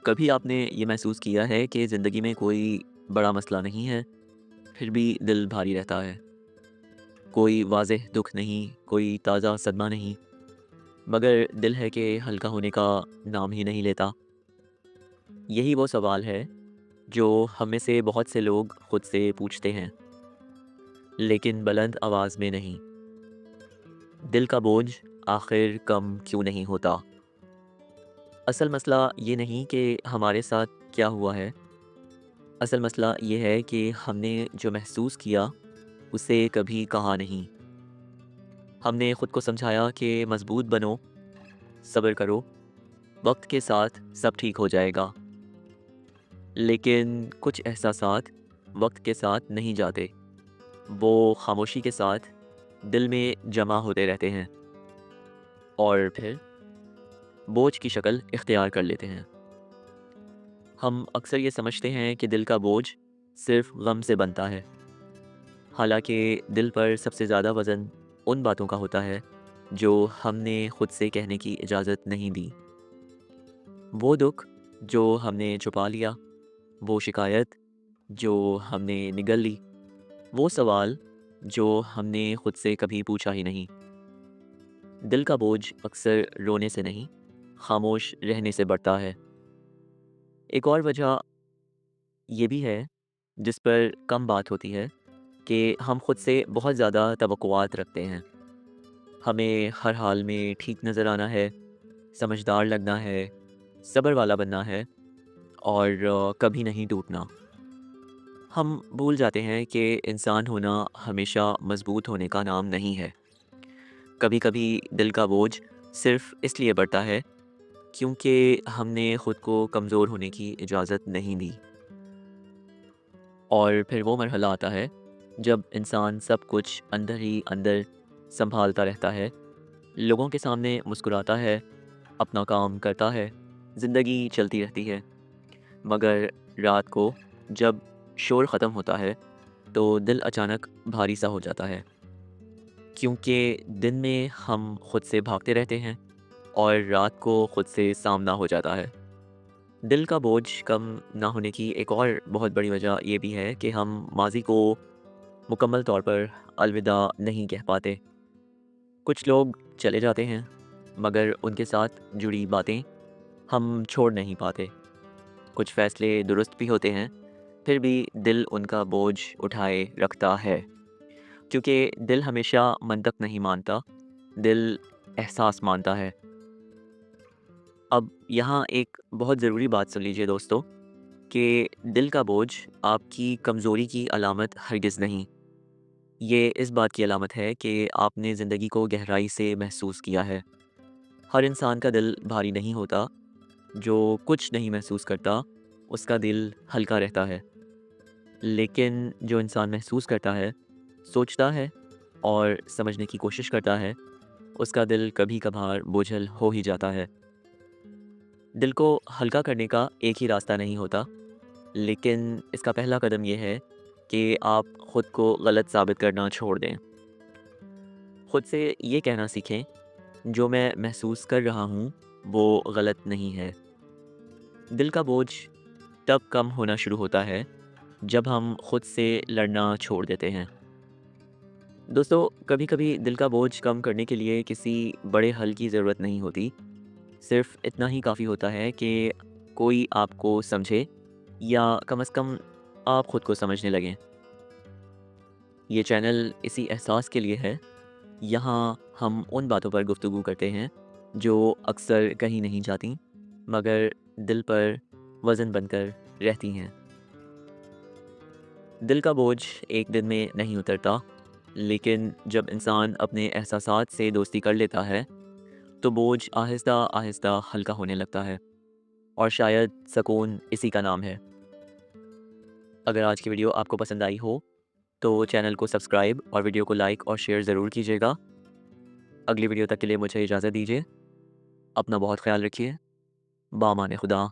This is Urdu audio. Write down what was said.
کبھی آپ نے یہ محسوس کیا ہے کہ زندگی میں کوئی بڑا مسئلہ نہیں ہے، پھر بھی دل بھاری رہتا ہے؟ کوئی واضح دکھ نہیں، کوئی تازہ صدمہ نہیں، مگر دل ہے کہ ہلکا ہونے کا نام ہی نہیں لیتا۔ یہی وہ سوال ہے جو ہم میں سے بہت سے لوگ خود سے پوچھتے ہیں، لیکن بلند آواز میں نہیں۔ دل کا بوجھ آخر کم کیوں نہیں ہوتا؟ اصل مسئلہ یہ نہیں کہ ہمارے ساتھ کیا ہوا ہے، اصل مسئلہ یہ ہے کہ ہم نے جو محسوس کیا اسے کبھی کہا نہیں۔ ہم نے خود کو سمجھایا کہ مضبوط بنو، صبر کرو، وقت کے ساتھ سب ٹھیک ہو جائے گا۔ لیکن کچھ احساسات وقت کے ساتھ نہیں جاتے، وہ خاموشی کے ساتھ دل میں جمع ہوتے رہتے ہیں اور پھر بوجھ کی شکل اختیار کر لیتے ہیں۔ ہم اکثر یہ سمجھتے ہیں کہ دل کا بوجھ صرف غم سے بنتا ہے، حالانکہ دل پر سب سے زیادہ وزن ان باتوں کا ہوتا ہے جو ہم نے خود سے کہنے کی اجازت نہیں دی۔ وہ دکھ جو ہم نے چھپا لیا، وہ شکایت جو ہم نے نگل لی، وہ سوال جو ہم نے خود سے کبھی پوچھا ہی نہیں۔ دل کا بوجھ اکثر رونے سے نہیں، خاموش رہنے سے بڑھتا ہے۔ ایک اور وجہ یہ بھی ہے جس پر کم بات ہوتی ہے کہ ہم خود سے بہت زیادہ توقعات رکھتے ہیں۔ ہمیں ہر حال میں ٹھیک نظر آنا ہے، سمجھدار لگنا ہے، صبر والا بننا ہے اور کبھی نہیں ٹوٹنا۔ ہم بھول جاتے ہیں کہ انسان ہونا ہمیشہ مضبوط ہونے کا نام نہیں ہے۔ کبھی کبھی دل کا بوجھ صرف اس لیے بڑھتا ہے کیونکہ ہم نے خود کو کمزور ہونے کی اجازت نہیں دی۔ اور پھر وہ مرحلہ آتا ہے جب انسان سب کچھ اندر ہی اندر سنبھالتا رہتا ہے، لوگوں کے سامنے مسکراتا ہے، اپنا کام کرتا ہے، زندگی چلتی رہتی ہے، مگر رات کو جب شور ختم ہوتا ہے تو دل اچانک بھاری سا ہو جاتا ہے، کیونکہ دن میں ہم خود سے بھاگتے رہتے ہیں اور رات کو خود سے سامنا ہو جاتا ہے۔ دل کا بوجھ کم نہ ہونے کی ایک اور بہت بڑی وجہ یہ بھی ہے کہ ہم ماضی کو مکمل طور پر الوداع نہیں کہہ پاتے۔ کچھ لوگ چلے جاتے ہیں مگر ان کے ساتھ جڑی باتیں ہم چھوڑ نہیں پاتے۔ کچھ فیصلے درست بھی ہوتے ہیں، پھر بھی دل ان کا بوجھ اٹھائے رکھتا ہے، کیونکہ دل ہمیشہ منطق نہیں مانتا، دل احساس مانتا ہے۔ اب یہاں ایک بہت ضروری بات سن لیجئے دوستو، کہ دل کا بوجھ آپ کی کمزوری کی علامت ہرگز نہیں۔ یہ اس بات کی علامت ہے کہ آپ نے زندگی کو گہرائی سے محسوس کیا ہے۔ ہر انسان کا دل بھاری نہیں ہوتا، جو کچھ نہیں محسوس کرتا اس کا دل ہلکا رہتا ہے، لیکن جو انسان محسوس کرتا ہے، سوچتا ہے اور سمجھنے کی کوشش کرتا ہے، اس کا دل کبھی کبھار بوجھل ہو ہی جاتا ہے۔ دل کو ہلکا کرنے کا ایک ہی راستہ نہیں ہوتا، لیکن اس کا پہلا قدم یہ ہے کہ آپ خود کو غلط ثابت کرنا چھوڑ دیں۔ خود سے یہ کہنا سیکھیں، جو میں محسوس کر رہا ہوں وہ غلط نہیں ہے۔ دل کا بوجھ تب کم ہونا شروع ہوتا ہے جب ہم خود سے لڑنا چھوڑ دیتے ہیں۔ دوستو، کبھی کبھی دل کا بوجھ کم کرنے کے لیے کسی بڑے حل کی ضرورت نہیں ہوتی، صرف اتنا ہی کافی ہوتا ہے کہ کوئی آپ کو سمجھے، یا کم از کم آپ خود کو سمجھنے لگیں۔ یہ چینل اسی احساس کے لیے ہے۔ یہاں ہم ان باتوں پر گفتگو کرتے ہیں جو اکثر کہیں نہیں جاتی، مگر دل پر وزن بن کر رہتی ہیں۔ دل کا بوجھ ایک دن میں نہیں اترتا، لیکن جب انسان اپنے احساسات سے دوستی کر لیتا ہے تو بوجھ آہستہ آہستہ ہلکا ہونے لگتا ہے، اور شاید سکون اسی کا نام ہے۔ اگر آج کی ویڈیو آپ کو پسند آئی ہو تو چینل کو سبسکرائب اور ویڈیو کو لائک اور شیئر ضرور کیجیے گا۔ اگلی ویڈیو تک کے لیے مجھے اجازت دیجیے۔ اپنا بہت خیال رکھیے۔ بامان خدا۔